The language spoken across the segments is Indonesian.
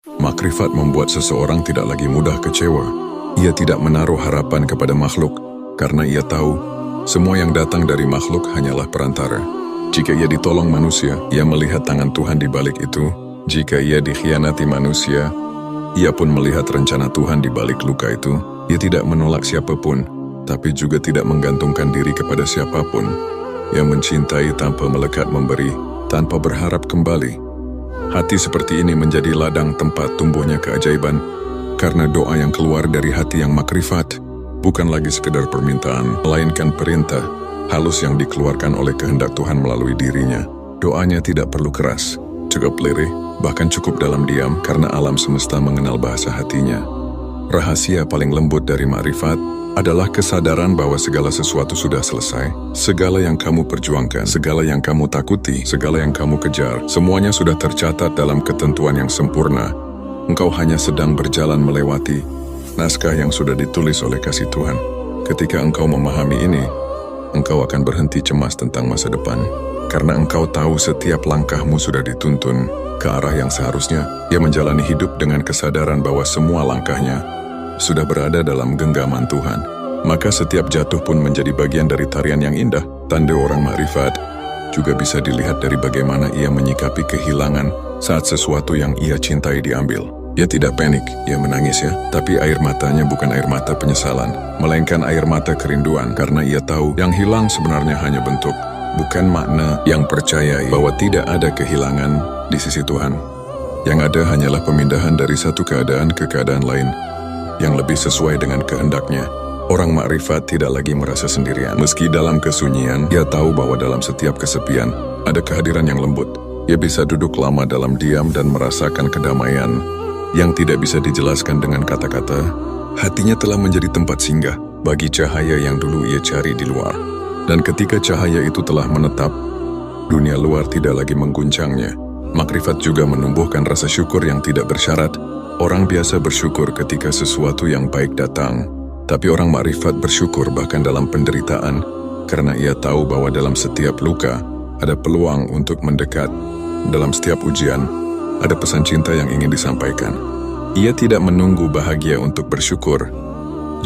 Makrifat membuat seseorang tidak lagi mudah kecewa. Ia tidak menaruh harapan kepada makhluk, karena ia tahu semua yang datang dari makhluk hanyalah perantara. Jika ia ditolong manusia, ia melihat tangan Tuhan di balik itu. Jika ia dikhianati manusia, ia pun melihat rencana Tuhan di balik luka itu. Ia tidak menolak siapapun, tapi juga tidak menggantungkan diri kepada siapapun. Ia mencintai tanpa melekat memberi, tanpa berharap kembali. Hati seperti ini menjadi ladang tempat tumbuhnya keajaiban, karena doa yang keluar dari hati yang makrifat bukan lagi sekedar permintaan, melainkan perintah halus yang dikeluarkan oleh kehendak Tuhan melalui dirinya. Doanya tidak perlu keras, cukup lirih, bahkan cukup dalam diam, karena alam semesta mengenal bahasa hatinya. Rahasia paling lembut dari makrifat adalah kesadaran bahwa segala sesuatu sudah selesai. Segala yang kamu perjuangkan, segala yang kamu takuti, segala yang kamu kejar, semuanya sudah tercatat dalam ketentuan yang sempurna. Engkau hanya sedang berjalan melewati naskah yang sudah ditulis oleh kasih Tuhan. Ketika engkau memahami ini, engkau akan berhenti cemas tentang masa depan. Karena engkau tahu setiap langkahmu sudah dituntun ke arah yang seharusnya. Ia menjalani hidup dengan kesadaran bahwa semua langkahnya sudah berada dalam genggaman Tuhan. Maka setiap jatuh pun menjadi bagian dari tarian yang indah. Tanda orang makrifat juga bisa dilihat dari bagaimana ia menyikapi kehilangan saat sesuatu yang ia cintai diambil. Ia tidak panik, ia menangis ya, tapi air matanya bukan air mata penyesalan, melainkan air mata kerinduan, karena ia tahu yang hilang sebenarnya hanya bentuk, bukan makna. Yang percayai bahwa tidak ada kehilangan di sisi Tuhan. Yang ada hanyalah pemindahan dari satu keadaan ke keadaan lain yang lebih sesuai dengan kehendaknya. Orang makrifat tidak lagi merasa sendirian. Meski dalam kesunyian, ia tahu bahwa dalam setiap kesepian ada kehadiran yang lembut. Ia bisa duduk lama dalam diam dan merasakan kedamaian yang tidak bisa dijelaskan dengan kata-kata. Hatinya telah menjadi tempat singgah bagi cahaya yang dulu ia cari di luar. Dan ketika cahaya itu telah menetap, dunia luar tidak lagi mengguncangnya. Makrifat juga menumbuhkan rasa syukur yang tidak bersyarat. Orang biasa bersyukur ketika sesuatu yang baik datang, tapi orang makrifat bersyukur bahkan dalam penderitaan, karena ia tahu bahwa dalam setiap luka ada peluang untuk mendekat. Dalam setiap ujian, ada pesan cinta yang ingin disampaikan. Ia tidak menunggu bahagia untuk bersyukur.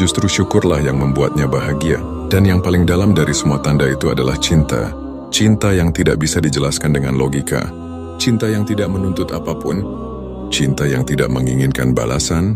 Justru syukurlah yang membuatnya bahagia. Dan yang paling dalam dari semua tanda itu adalah cinta. Cinta yang tidak bisa dijelaskan dengan logika. Cinta yang tidak menuntut apapun. Cinta yang tidak menginginkan balasan,